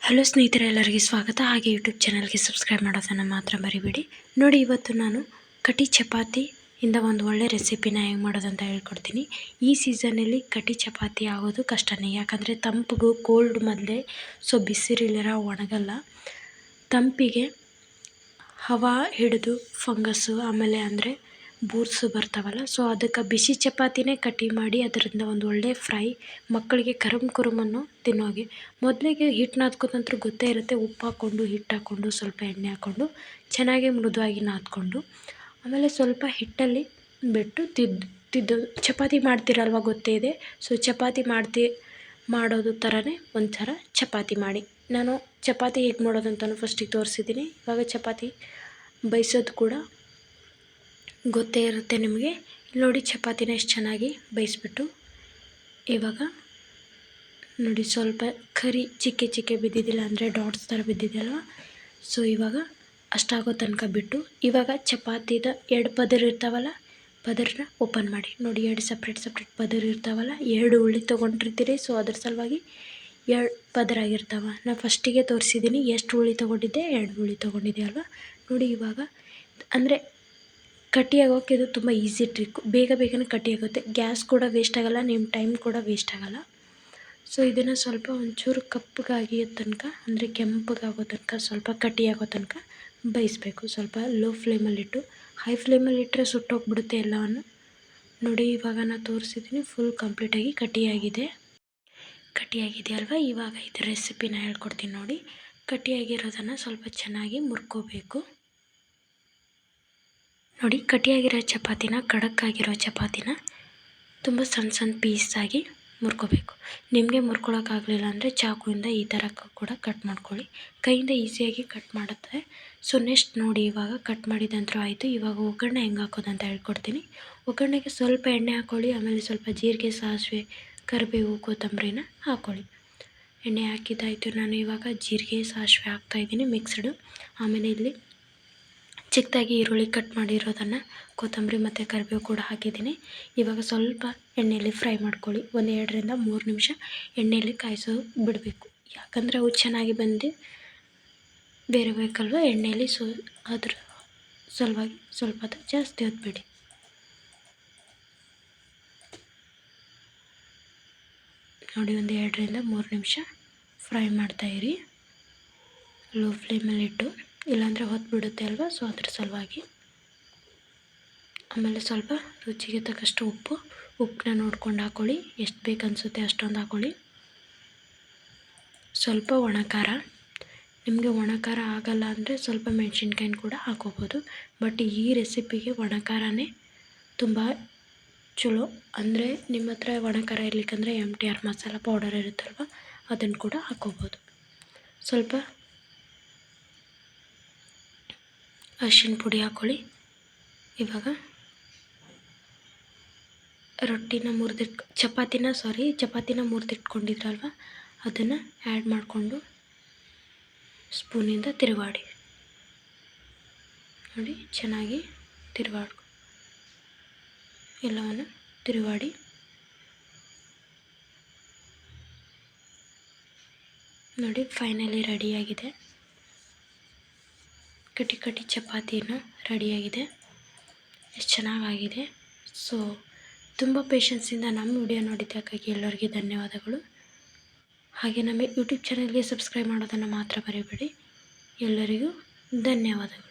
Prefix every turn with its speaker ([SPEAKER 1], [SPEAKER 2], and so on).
[SPEAKER 1] Hello ಸ್ನೇಹಿತರೆ, ಎಲ್ಲರಿಗೆ ಸ್ವಾಗತ. ಹಾಗೆ ಯೂಟ್ಯೂಬ್ ಚಾನಲ್ಗೆ ಸಬ್ಸ್ಕ್ರೈಬ್ ಮಾಡೋದನ್ನು ಮಾತ್ರ ಮರಿಬೇಡಿ. ನೋಡಿ, ಇವತ್ತು ನಾನು ಕಟಿ ಚಪಾತಿಯಿಂದ ಒಂದು ಒಳ್ಳೆ ರೆಸಿಪಿನ ಹೇಗೆ ಮಾಡೋದಂತ ಹೇಳ್ಕೊಡ್ತೀನಿ. ಈ ಸೀಸನಲ್ಲಿ ಕಟಿ ಚಪಾತಿ ಆಗೋದು ಕಷ್ಟನೇ, ಯಾಕಂದರೆ ತಂಪಿಗೂ ಕೋಲ್ಡ್ ಮೊದಲೇ ಬಿಸಿರಿಲಿರ ಒಣಗಲ್ಲ. ತಂಪಿಗೆ ಹವಾ ಹಿಡಿದು ಫಂಗಸ್ಸು ಆಮೇಲೆ ಅಂದರೆ ಬೂರ್ಸು ಬರ್ತಾವಲ್ಲ, ಅದಕ್ಕೆ ಬಿಸಿ ಚಪಾತಿನೇ ಕಟಿ ಮಾಡಿ ಅದರಿಂದ ಒಂದು ಒಳ್ಳೆ ಫ್ರೈ ಮಕ್ಕಳಿಗೆ ಕುರುಮನ್ನು ತಿನ್ನೋಗೆ. ಮೊದಲಿಗೆ ಹಿಟ್ಟು ನಾದ್ಕೋತಂತ್ರ ಗೊತ್ತೇ ಇರುತ್ತೆ. ಉಪ್ಪು ಹಾಕ್ಕೊಂಡು, ಹಿಟ್ಟು ಹಾಕ್ಕೊಂಡು, ಸ್ವಲ್ಪ ಎಣ್ಣೆ ಹಾಕ್ಕೊಂಡು ಚೆನ್ನಾಗಿ ಮೃದುವಾಗಿ ನಾದ್ಕೊಂಡು ಆಮೇಲೆ ಸ್ವಲ್ಪ ಹಿಟ್ಟಲ್ಲಿ ಬಿಟ್ಟು ತಿದ್ದು ಚಪಾತಿ ಮಾಡ್ತಿರಲ್ವ ಗೊತ್ತೇ ಇದೆ. ಚಪಾತಿ ಮಾಡೋದು ಥರನೇ ಒಂಥರ ಚಪಾತಿ ಮಾಡಿ. ನಾನು ಚಪಾತಿ ಹೇಗೆ ಮಾಡೋದಂತಲೂ ಫಸ್ಟಿಗೆ ತೋರಿಸಿದ್ದೀನಿ. ಇವಾಗ ಚಪಾತಿ ಬೇಯಿಸೋದು ಕೂಡ ಗೊತ್ತೇ ಇರುತ್ತೆ ನಿಮಗೆ. ಇಲ್ಲಿ ನೋಡಿ, ಚಪಾತಿನ ಎಷ್ಟು ಚೆನ್ನಾಗಿ ಬೇಯಿಸ್ಬಿಟ್ಟು ಇವಾಗ ನೋಡಿ ಸ್ವಲ್ಪ ಕರಿ ಚಿಕ್ಕೆ ಬಿದ್ದಿದ್ದಿಲ್ಲ, ಅಂದರೆ ಡಾಟ್ಸ್ ಥರ ಬಿದ್ದಿದೆಯಲ್ವ. ಇವಾಗ ಅಷ್ಟಾಗೋ ತನಕ ಬಿಟ್ಟು ಇವಾಗ ಚಪಾತಿದ 2 ಪದರ ಇರ್ತಾವಲ್ಲ, ಪದರನ್ನ ಓಪನ್ ಮಾಡಿ ನೋಡಿ. 2 ಸಪ್ರೇಟ್ ಪದರ ಇರ್ತಾವಲ್ಲ, 2 ಉಳ್ಳಿ ತೊಗೊಂಡಿರ್ತೀರಿ. ಅದ್ರ ಸಲುವಾಗಿ 2 ಪದರ ಆಗಿರ್ತಾವೆ. ನಾನು ಫಸ್ಟಿಗೆ ತೋರಿಸಿದ್ದೀನಿ ಎಷ್ಟು ಉಳ್ಳಿ ತೊಗೊಂಡಿದ್ದೆ, 2 ಉಳ್ಳಿ ತೊಗೊಂಡಿದ್ದೆ ಅಲ್ವಾ. ನೋಡಿ, ಇವಾಗ ಅಂದರೆ ಕಟ್ಟಿ ಆಗೋಕ್ಕೆ ಇದು ತುಂಬ ಈಸಿ ಟ್ರಿಕ್ಕು. ಬೇಗನೆ ಕಟ್ಟಿ ಆಗುತ್ತೆ. ಗ್ಯಾಸ್ ಕೂಡ ವೇಸ್ಟ್ ಆಗೋಲ್ಲ, ನಿಮ್ಮ ಟೈಮ್ ಕೂಡ ವೇಸ್ಟ್ ಆಗೋಲ್ಲ. ಇದನ್ನು ಸ್ವಲ್ಪ ಒಂಚೂರು ಕಪ್ಪಗಾಗಿಯೋ ತನಕ, ಅಂದರೆ ಕೆಂಪಗಾಗೋ ತನಕ, ಸ್ವಲ್ಪ ಕಟ್ಟಿ ಆಗೋ ತನಕ ಬೇಯಿಸ್ಬೇಕು. ಸ್ವಲ್ಪ ಲೋ ಫ್ಲೇಮಲ್ಲಿಟ್ಟು, ಹೈ ಫ್ಲೇಮಲ್ಲಿಟ್ಟರೆ ಸುಟ್ಟೋಗ್ಬಿಡುತ್ತೆ ಎಲ್ಲವನ್ನು. ನೋಡಿ, ಇವಾಗ ನಾನು ತೋರಿಸಿದ್ದೀನಿ ಫುಲ್ ಕಂಪ್ಲೀಟಾಗಿ ಕಟ್ಟಿಯಾಗಿದೆ ಅಲ್ವಾ. ಇವಾಗ ಇದು ರೆಸಿಪಿನ ಹೇಳ್ಕೊಡ್ತೀನಿ ನೋಡಿ. ಕಟ್ಟಿಯಾಗಿರೋದನ್ನು ಸ್ವಲ್ಪ ಚೆನ್ನಾಗಿ ಮುರ್ಕೋಬೇಕು. ನೋಡಿ, ಕಟ್ಟಿಯಾಗಿರೋ ಚಪಾತಿನ, ಖಡಕ್ಕಾಗಿರೋ ಚಪಾತಿನ ತುಂಬ ಸಣ್ಣ ಪೀಸಾಗಿ ಮುರ್ಕೋಬೇಕು. ನಿಮಗೆ ಮುರ್ಕೊಳ್ಳೋಕ್ಕಾಗಲಿಲ್ಲ ಅಂದರೆ ಚಾಕುವಿಂದ ಈ ಥರ ಕೂಡ ಕಟ್ ಮಾಡ್ಕೊಳ್ಳಿ. ಕೈಯಿಂದ ಈಸಿಯಾಗಿ ಕಟ್ ಮಾಡುತ್ತೆ. ನೆಕ್ಸ್ಟ್ ನೋಡಿ, ಇವಾಗ ಕಟ್ ಮಾಡಿದಂತರೂ ಆಯಿತು. ಇವಾಗ ಒಗ್ಗರಣೆ ಹೆಂಗೆ ಹಾಕೋದಂತ ಹೇಳ್ಕೊಡ್ತೀನಿ. ಒಗ್ಗರಣೆಗೆ ಸ್ವಲ್ಪ ಎಣ್ಣೆ ಹಾಕ್ಕೊಳ್ಳಿ, ಆಮೇಲೆ ಸ್ವಲ್ಪ ಜೀರಿಗೆ, ಸಾಸಿವೆ, ಕರಿಬೇವು, ಕೊತ್ತಂಬರಿನ ಹಾಕ್ಕೊಳ್ಳಿ. ಎಣ್ಣೆ ಹಾಕಿದ್ದಾಯಿತು. ನಾನು ಇವಾಗ ಜೀರಿಗೆ, ಸಾಸಿವೆ ಹಾಕ್ತಾಯಿದ್ದೀನಿ ಮಿಕ್ಸ್ಡು. ಆಮೇಲೆ ಇಲ್ಲಿ ಚಿಕ್ಕದಾಗಿ ಈರುಳ್ಳಿ ಕಟ್ ಮಾಡಿರೋದನ್ನು, ಕೊತ್ತಂಬರಿ ಮತ್ತು ಕರಿಬೇವು ಕೂಡ ಹಾಕಿದ್ದೀನಿ. ಇವಾಗ ಸ್ವಲ್ಪ ಎಣ್ಣೆಯಲ್ಲಿ ಫ್ರೈ ಮಾಡ್ಕೊಳ್ಳಿ. 1-2 ರಿಂದ 3 ನಿಮಿಷ ಎಣ್ಣೆಯಲ್ಲಿ ಬಿಡಬೇಕು. ಯಾಕಂದರೆ ಅವು ಚೆನ್ನಾಗಿ ಬಂದು ಬೇಕಲ್ವ ಎಣ್ಣೆಯಲ್ಲಿ. ಅದ್ರ ಸಲುವಾಗಿ ಸ್ವಲ್ಪ ಹೊತ್ತು ಜಾಸ್ತಿ ಹೊತ್ಬೇಡಿ. ನೋಡಿ, 1-2 ರಿಂದ 3 ನಿಮಿಷ ಫ್ರೈ ಮಾಡ್ತಾಯಿರಿ ಲೋ ಫ್ಲೇಮಲ್ಲಿಟ್ಟು, ಇಲ್ಲಾಂದರೆ ಹೊತ್ತು ಬಿಡುತ್ತೆ ಅಲ್ವಾ. ಅದ್ರ ಸಲುವಾಗಿ. ಆಮೇಲೆ ಸ್ವಲ್ಪ ರುಚಿಗೆ ತಕ್ಕಷ್ಟು ಉಪ್ಪನ್ನ ನೋಡ್ಕೊಂಡು ಹಾಕ್ಕೊಳ್ಳಿ. ಎಷ್ಟು ಬೇಕು ಅನಿಸುತ್ತೆ ಅಷ್ಟೊಂದು ಹಾಕ್ಕೊಳ್ಳಿ. ಸ್ವಲ್ಪ ಒಣಖಾರ, ನಿಮಗೆ ಒಣಖಾರ ಆಗಲ್ಲ ಅಂದರೆ ಸ್ವಲ್ಪ ಮೆಣಸಿನ್ಕಾಯಿನ ಕೂಡ ಹಾಕೋಬೋದು. ಬಟ್ ಈ ರೆಸಿಪಿಗೆ ಒಣಖಾರನೇ ತುಂಬ ಚಲೋ. ಅಂದರೆ ನಿಮ್ಮ ಹತ್ರ ಒಣಖಾರ ಇರ್ಲಿಕ್ಕಂದರೆ MTR ಮಸಾಲ ಪೌಡರ್ ಇರುತ್ತಲ್ವ, ಅದನ್ನು ಕೂಡ ಹಾಕೋಬೋದು. ಸ್ವಲ್ಪ ಅರಿಶಿನ ಪುಡಿ ಹಾಕ್ಕೊಳ್ಳಿ. ಇವಾಗ ಚಪಾತಿನ ಮುರಿದಿಟ್ಕೊಂಡಿದ್ರಲ್ವ, ಅದನ್ನು ಆ್ಯಡ್ ಮಾಡಿಕೊಂಡು ಸ್ಪೂನಿಂದ ತಿರುವಾಡಿ. ನೋಡಿ, ಚೆನ್ನಾಗಿ ಎಲ್ಲವನ್ನು ತಿರುವಾಡಿ. ನೋಡಿ, ಫೈನಲಿ ರೆಡಿಯಾಗಿದೆ. ಕಟಿ ಚಪಾತಿನ ರೆಡಿಯಾಗಿದೆ. ಎಷ್ಟು ಚೆನ್ನಾಗಾಗಿದೆ. ತುಂಬ ಪೇಷನ್ಸಿಂದ ನಮ್ಮ ವಿಡಿಯೋ ನೋಡಿದ್ದಕ್ಕಾಗಿ ಎಲ್ಲರಿಗೆ ಧನ್ಯವಾದಗಳು. ಹಾಗೆ ನಮ್ಮ ಯೂಟ್ಯೂಬ್ ಚಾನಲ್ಗೆ ಸಬ್ಸ್ಕ್ರೈಬ್ ಮಾಡೋದನ್ನು ಮಾತ್ರ ಮರಿಬೇಡಿ. ಎಲ್ಲರಿಗೂ ಧನ್ಯವಾದಗಳು.